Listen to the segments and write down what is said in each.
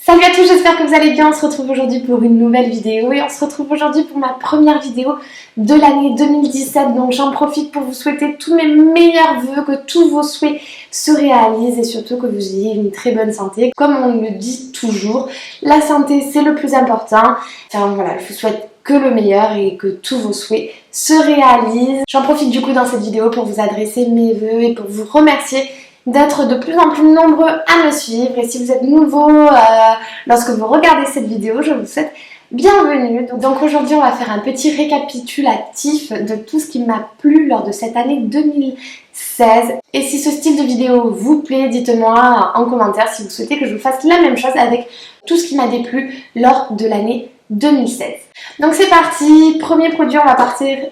Salut à tous, j'espère que vous allez bien. On se retrouve aujourd'hui pour une nouvelle vidéo et on se retrouve aujourd'hui pour ma première vidéo de l'année 2017. Donc j'en profite pour vous souhaiter tous mes meilleurs vœux, que tous vos souhaits se réalisent et surtout que vous ayez une très bonne santé. Comme on le dit toujours, la santé c'est le plus important. Enfin voilà, je vous souhaite que le meilleur et que tous vos souhaits se réalisent. J'en profite du coup dans cette vidéo pour vous adresser mes vœux et pour vous remercier d'être de plus en plus nombreux à me suivre. Et si vous êtes nouveau lorsque vous regardez cette vidéo, je vous souhaite bienvenue. Donc aujourd'hui on va faire un petit récapitulatif de tout ce qui m'a plu lors de cette année 2016. Et si ce style de vidéo vous plaît, dites-moi en commentaire si vous souhaitez que je vous fasse la même chose avec tout ce qui m'a déplu lors de l'année 2016. Donc c'est parti, premier produit, on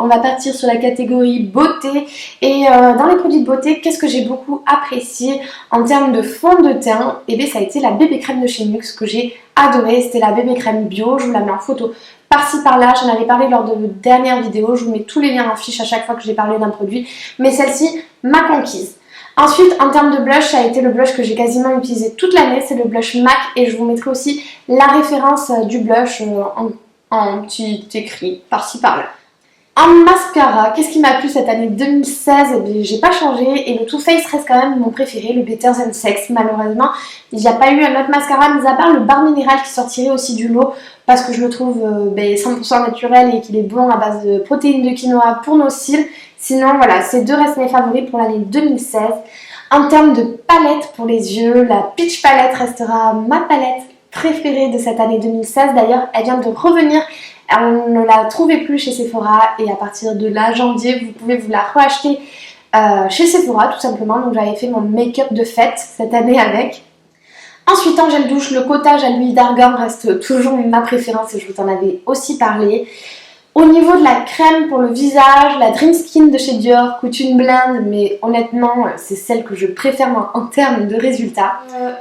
va partir sur la catégorie beauté. Et dans les produits de beauté, qu'est-ce que j'ai beaucoup apprécié en termes de fond de teint? Et bien ça a été la bébé crème de chez NYX que j'ai adoré. C'était la bébé crème bio, je vous la mets en photo par-ci par-là, j'en avais parlé lors de vos dernières vidéos, je vous mets tous les liens en fiche à chaque fois que j'ai parlé d'un produit, mais celle-ci m'a conquise. Ensuite, en termes de blush, ça a été le blush que j'ai quasiment utilisé toute l'année, c'est le blush MAC et je vous mettrai aussi la référence du blush en petit écrit par-ci par-là. En mascara, qu'est-ce qui m'a plu cette année 2016? Eh bien, j'ai pas changé et le Too Faced reste quand même mon préféré, le Better Than Sex. Malheureusement, il n'y a pas eu un autre mascara, mis à part le Bar Minéral qui sortirait aussi du lot parce que je le trouve 100% naturel et qu'il est bon à base de protéines de quinoa pour nos cils. Sinon, voilà, ces deux restent mes favoris pour l'année 2016. En termes de palette pour les yeux, la Peach Palette restera ma palette préférée de cette année 2016. D'ailleurs, elle vient de revenir. On ne la trouvait plus chez Sephora et à partir de là, janvier, vous pouvez vous la reacheter chez Sephora tout simplement. Donc j'avais fait mon make-up de fête cette année avec. Ensuite en gel douche, le cottage à l'huile d'argan reste toujours ma préférence et je vous en avais aussi parlé. Au niveau de la crème pour le visage, la Dream Skin de chez Dior coûte une blinde, mais honnêtement c'est celle que je préfère moi en termes de résultats.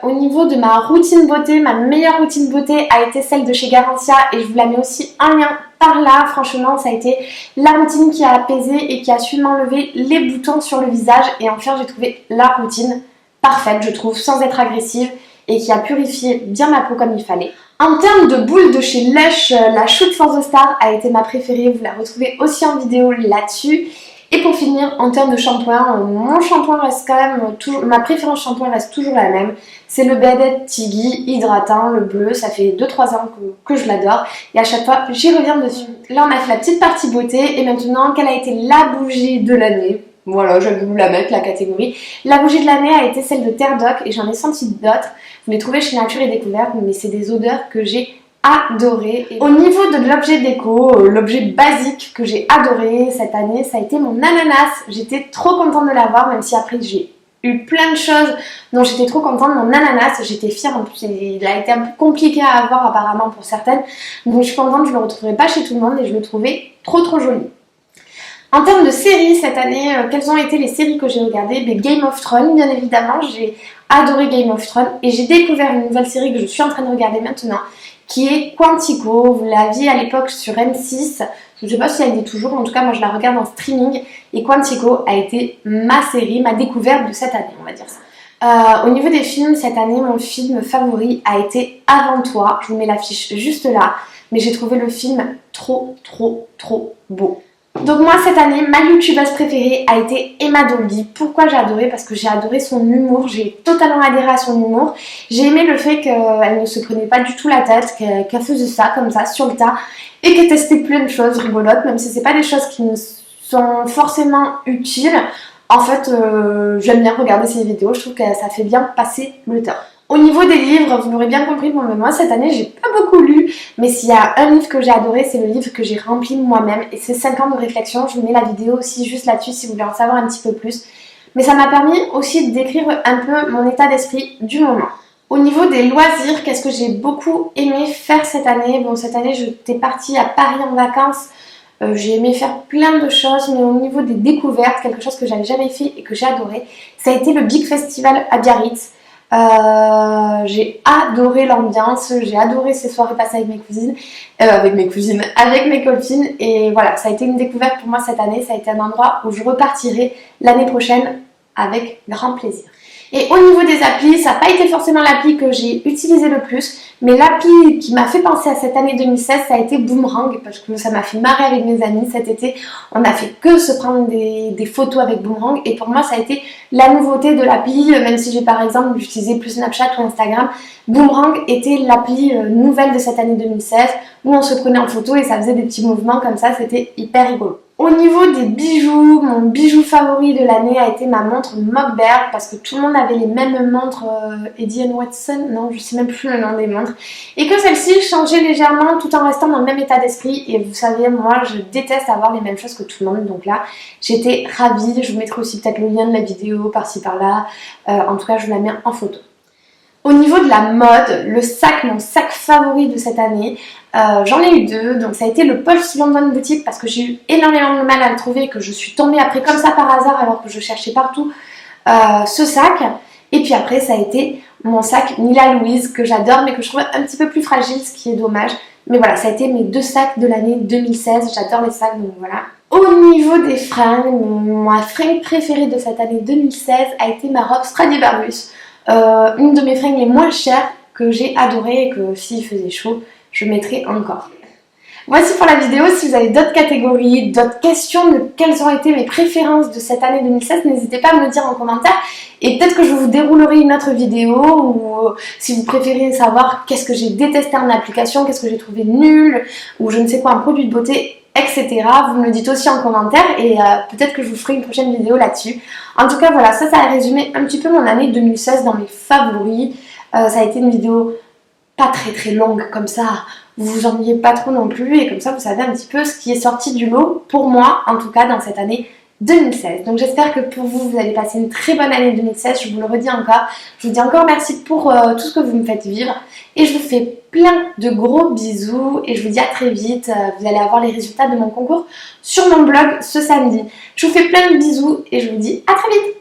Au niveau de ma routine beauté, ma meilleure routine beauté a été celle de chez Garancia et je vous la mets aussi en lien par là. Franchement ça a été la routine qui a apaisé et qui a su m'enlever les boutons sur le visage et enfin j'ai trouvé la routine parfaite je trouve, sans être agressive et qui a purifié bien ma peau comme il fallait. En termes de boule de chez Lush, la Shoot for the Star a été ma préférée, vous la retrouvez aussi en vidéo là-dessus. Et pour finir, en termes de shampoing, mon shampoing reste quand même, ma préférence shampoing reste toujours la même. C'est le Bed Head Tiggy hydratant, le bleu, ça fait 2-3 ans que je l'adore. Et à chaque fois, j'y reviens dessus. Là, on a fait la petite partie beauté et maintenant, quelle a été la bougie de l'année? Voilà, je vais vous la mettre, la catégorie. La bougie de l'année a été celle de Terre Doc et j'en ai senti d'autres. Vous les trouvez chez Nature et Découverte, mais c'est des odeurs que j'ai adorées. Et au niveau de l'objet déco, l'objet basique que j'ai adoré cette année, ça a été mon ananas. J'étais trop contente de l'avoir, même si après j'ai eu plein de choses dont j'étais trop contente. Mon ananas, j'étais fière, en plus il a été un peu compliqué à avoir apparemment pour certaines. Donc je suis contente, je ne le retrouverai pas chez tout le monde et je le trouvais trop joli. En termes de séries cette année, quelles ont été les séries que j'ai regardées? Game of Thrones, bien évidemment, j'ai adoré Game of Thrones et j'ai découvert une nouvelle série que je suis en train de regarder maintenant qui est Quantico. Vous l'aviez à l'époque sur M6, je ne sais pas si elle est toujours, en tout cas moi je la regarde en streaming et Quantico a été ma série, ma découverte de cette année, on va dire ça. Au niveau des films, cette année, mon film favori a été Avant toi, je vous mets l'affiche juste là, mais j'ai trouvé le film trop beau. Donc moi cette année, ma youtubeuse préférée a été Emma Doldy. Pourquoi j'ai adoré? Parce que j'ai adoré son humour, j'ai totalement adhéré à son humour. J'ai aimé le fait qu'elle ne se prenait pas du tout la tête, qu'elle faisait ça comme ça sur le tas et qu'elle testait plein de choses rigolotes, même si c'est pas des choses qui me sont forcément utiles. En fait, j'aime bien regarder ses vidéos, je trouve que ça fait bien passer le temps. Au niveau des livres, vous l'aurez bien compris, moi cette année j'ai pas beaucoup lu, mais s'il y a un livre que j'ai adoré, c'est le livre que j'ai rempli moi-même et c'est 5 ans de réflexion. Je vous mets la vidéo aussi juste là-dessus si vous voulez en savoir un petit peu plus. Mais ça m'a permis aussi de décrire un peu mon état d'esprit du moment. Au niveau des loisirs, qu'est-ce que j'ai beaucoup aimé faire cette année? Bon, cette année j'étais partie à Paris en vacances. J'ai aimé faire plein de choses, mais au niveau des découvertes, quelque chose que j'avais jamais fait et que j'ai adoré, ça a été le Big Festival à Biarritz. J'ai adoré l'ambiance, j'ai adoré ces soirées passées avec mes copines et voilà, ça a été une découverte pour moi cette année, ça a été un endroit où je repartirai l'année prochaine avec grand plaisir. Et au niveau des applis, ça n'a pas été forcément l'appli que j'ai utilisé le plus, mais l'appli qui m'a fait penser à cette année 2016, ça a été Boomerang, parce que ça m'a fait marrer avec mes amis cet été. On n'a fait que se prendre des photos avec Boomerang, et pour moi ça a été la nouveauté de l'appli, même si j'ai par exemple utilisé plus Snapchat ou Instagram. Boomerang était l'appli nouvelle de cette année 2016, où on se prenait en photo et ça faisait des petits mouvements comme ça, c'était hyper rigolo. Au niveau des bijoux, mon bijou favori de l'année a été ma montre Mockberg parce que tout le monde avait les mêmes montres Eddie Watson, non je sais même plus le nom des montres, et que celle-ci changeait légèrement tout en restant dans le même état d'esprit, et vous savez moi je déteste avoir les mêmes choses que tout le monde, donc là j'étais ravie. Je vous mettrai aussi peut-être le lien de la vidéo par-ci par-là, en tout cas je vous la mets en photo. Au niveau de la mode, le sac, mon sac favori de cette année, j'en ai eu deux. Donc ça a été le Pulse London Boutique parce que j'ai eu énormément de mal à le trouver et que je suis tombée après comme ça par hasard alors que je cherchais partout ce sac. Et puis après ça a été mon sac Mila Louise que j'adore mais que je trouve un petit peu plus fragile, ce qui est dommage. Mais voilà, ça a été mes deux sacs de l'année 2016. J'adore les sacs, donc voilà. Au niveau des fringues, ma fringue préférée de cette année 2016 a été ma robe Stradivarius. Une de mes fringues les moins chères que j'ai adoré et que s'il faisait chaud, je mettrais encore. Voici pour la vidéo. Si vous avez d'autres catégories, d'autres questions de quelles ont été mes préférences de cette année 2016, n'hésitez pas à me le dire en commentaire et peut-être que je vous déroulerai une autre vidéo, ou si vous préférez savoir qu'est-ce que j'ai détesté en application, qu'est-ce que j'ai trouvé nul, ou je ne sais quoi, un produit de beauté, etc. Vous me le dites aussi en commentaire et peut-être que je vous ferai une prochaine vidéo là-dessus. En tout cas voilà, ça a résumé un petit peu mon année 2016 dans mes favoris. Ça a été une vidéo pas très longue comme ça, vous vous ennuyez pas trop non plus, et comme ça vous savez un petit peu ce qui est sorti du lot pour moi en tout cas dans cette année 2016. Donc j'espère que pour vous, vous allez passer une très bonne année 2016, je vous le redis encore. Je vous dis encore merci pour tout ce que vous me faites vivre et je vous fais plein de gros bisous et je vous dis à très vite. Vous allez avoir les résultats de mon concours sur mon blog ce samedi. Je vous fais plein de bisous et je vous dis à très vite.